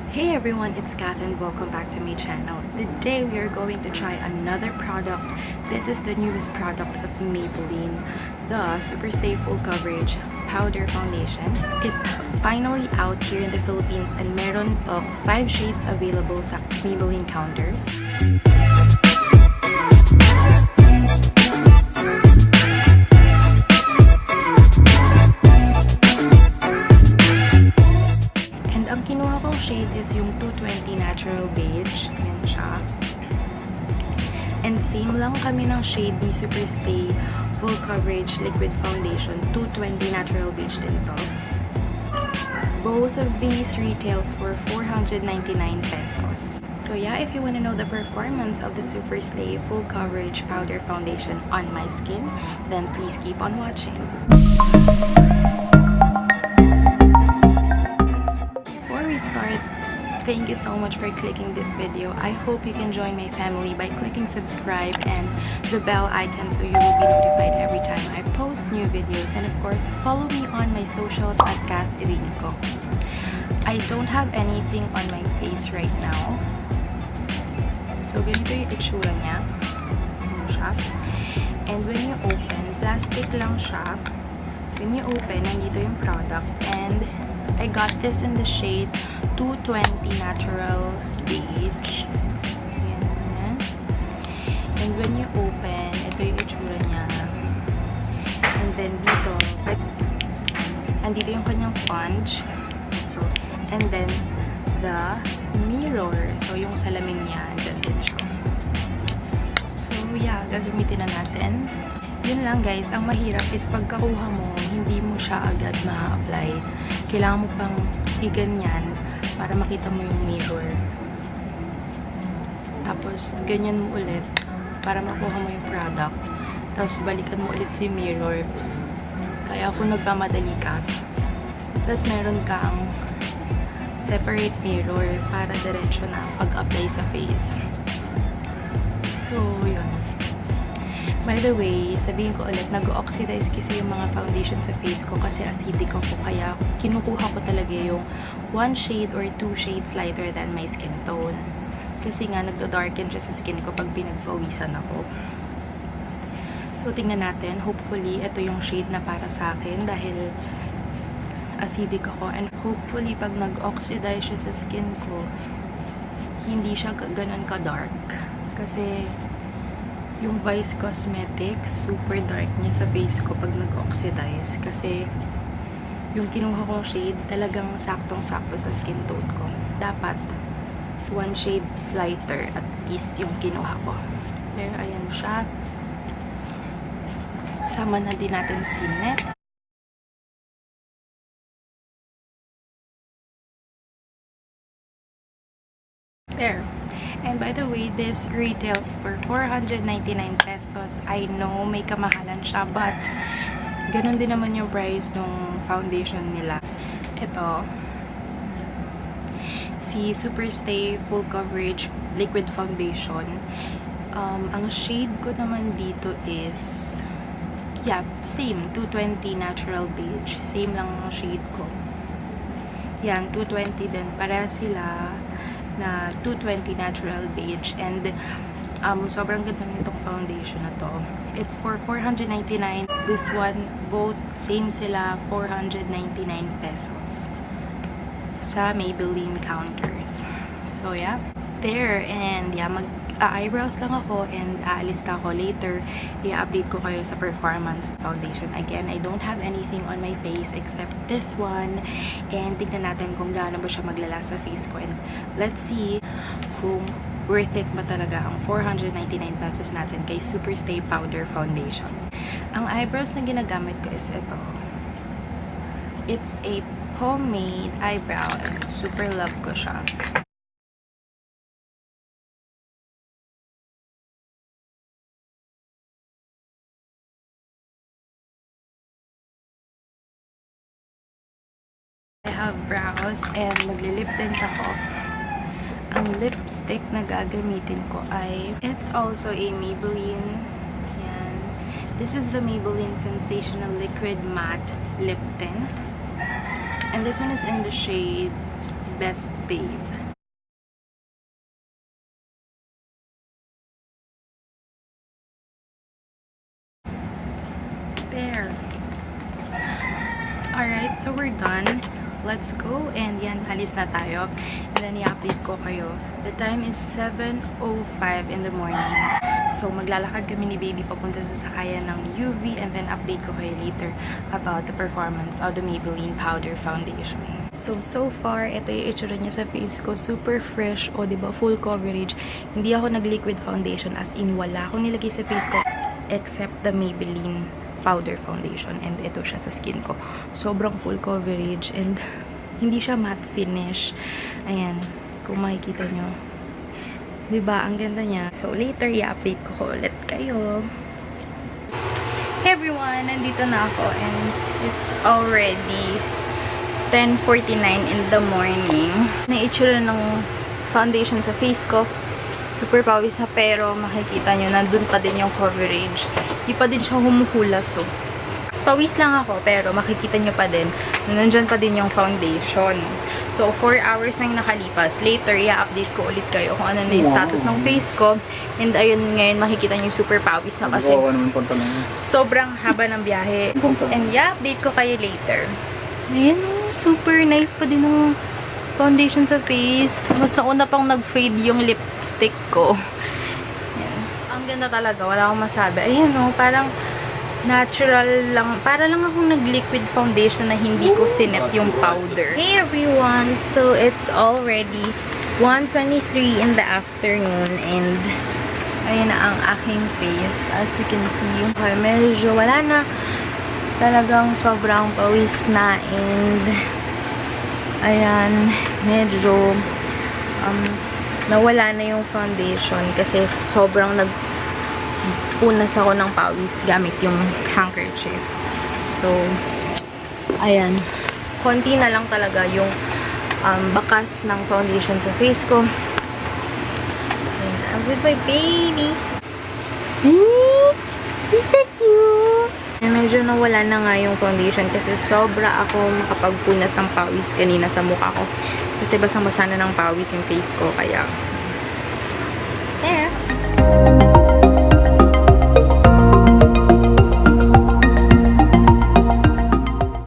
Hey everyone, it's Kath and welcome back to my channel. Today we are going to try another product. This is the newest product of Maybelline, the Superstay Full Coverage Powder Foundation. It's finally out here in the Philippines and meron 5 shades available sa Maybelline counters. Ang kinuha kong shade is yung 220 Natural Beige. Yan siya. And same lang kami ng shade ni Superstay Full Coverage Liquid Foundation. 220 Natural Beige din to. Both of these retails for 499 pesos. So yeah, if you want to know the performance of the Superstay Full Coverage Powder Foundation on my skin, then please keep on watching. Start. Thank you so much for clicking this video. I hope you can join my family by clicking subscribe and the bell icon so you will be notified every time I post new videos. And of course, follow me on my socials at Kathirinco. I don't have anything on my face right now. So, ganito yung itsura niya. And when you open, plastic lang siya. When you open, nandito yung product. And I got this in the shade 220 Natural Beige. Ayan. And when you open, ito yung itsura niya. And then dito, andito yung kanyang sponge. So, and then the mirror. So, yung salamin niya, andyan din siya. So, yeah, gagamitin na natin. Yun lang guys, ang mahirap is pagkakuha mo, hindi mo siya agad ma-apply. Kailangan mo pang iganyan para makita mo yung mirror. Tapos, ganyan mo ulit para makuha mo yung product. Tapos, balikan mo ulit si mirror. Kaya kung nagmamadali ka, that meron kang separate mirror para diretso na pag-apply sa face. So, yun. By the way, sabihin ko ulit, nag-oxidize kasi yung mga foundation sa face ko kasi acidic ako. Kaya kinukuha ko talaga yung 1 shade or 2 shades lighter than my skin tone. Kasi nga, nagdo-darken siya sa skin ko pag pinagpawisan ako. So, tingnan natin. Hopefully, ito yung shade na para sa akin dahil acidic ako. And hopefully, pag nag-oxidize siya sa skin ko, hindi siya ganun ka-dark. Kasi yung Vice Cosmetics, super dark niya sa face ko pag nag-oxidize. Kasi, yung kinuha kong shade, talagang saktong-sakto sa skin tone ko. Dapat, 1 shade lighter at least yung kinuha ko. Pero, ayan siya. Sama na din natin si Net. There. And by the way, this retails for 499 pesos. I know may kamahalan siya, but ganun din naman yung price ng foundation nila. Ito, si Superstay Full Coverage Liquid Foundation. Ang shade ko naman dito is, yeah, same, 220 Natural Beige. Same lang ang shade ko. Yan, 220 din. Para sila na 220 Natural Beige. And sobrang ganda nitong foundation na to. It's for 499. This one, both same sila, 499 pesos sa Maybelline counters. So yeah, there. And yeah, mag-eyebrows lang ako and aalis na ako later. I-update ko kayo sa performance foundation. Again, I don't have anything on my face except this one. And tignan natin kung gaano ba siya maglala sa face ko. And let's see kung worth it ba talaga ang 499 pesos natin kay Superstay Powder Foundation. Ang eyebrows na ginagamit ko is ito. It's a homemade eyebrow. Super love ko siya. I have brows and magli-lip tint ako. Ang lipstick na gagamitin ko ay, it's also a Maybelline. Yan. This is the Maybelline Sensational Liquid Matte Lip Tint. And this one is in the shade Best babe. There. Alright, so we're done. Let's go. And yan, alis na tayo. And then, i-update ko kayo. The time is 7:05 in the morning. So, maglalakad kami ni baby papunta sa sakayan ng UV. And then, update ko kayo later about the performance of the Maybelline Powder Foundation. So far, ito yung itsura niya sa face ko. Super fresh. O, diba? Full coverage. Hindi ako nag-liquid foundation. As in, wala akong nilagay sa face ko. Except the Maybelline powder foundation, and ito siya sa skin ko. Sobrang full coverage and hindi siya matte finish. Ayan, kung makikita nyo. Diba? Ang ganda niya. So, later, i-update ko ulit kayo. Hey everyone! Nandito na ako and it's already 10:49 in the morning. Naitsura ng foundation sa face ko. Super pawis na, pero makikita nyo, nandun pa din yung coverage. Di pa din siya humuhulas, so. Pawis lang ako, pero makikita nyo pa din, nandyan pa din yung foundation. So, 4 hours na yung nakalipas. Later, i-update ko ulit kayo kung ano na yung status ng face ko. And ayun, ngayon, makikita nyo yung super pawis na kasi sobrang haba ng biyahe. And i-update ko kayo later. Ayan, super nice pa din ng foundation sa face. Mas nauna pang nag-fade yung lipstick ko. Ayan. Ang ganda talaga. Wala akong masabi. Ayan o, parang natural lang. Para lang akong nag-liquid foundation na hindi ko sinet yung powder. Hey everyone! So, it's already 1:23 in the afternoon and ayan na ang aking face. As you can see, medyo wala na. Talagang sobrang pawis na and ayan, medyo nawala na yung foundation kasi sobrang nagpunas ako ng pawis gamit yung handkerchief. So, ayan, konti na lang talaga yung bakas ng foundation sa face ko. And I'm with my baby. Is that cute? Medyo nawala na nga yung foundation kasi sobra ako makapagpunas ng pawis kanina sa mukha ko. Kasi basang-basa na ng pawis yung face ko, kaya there.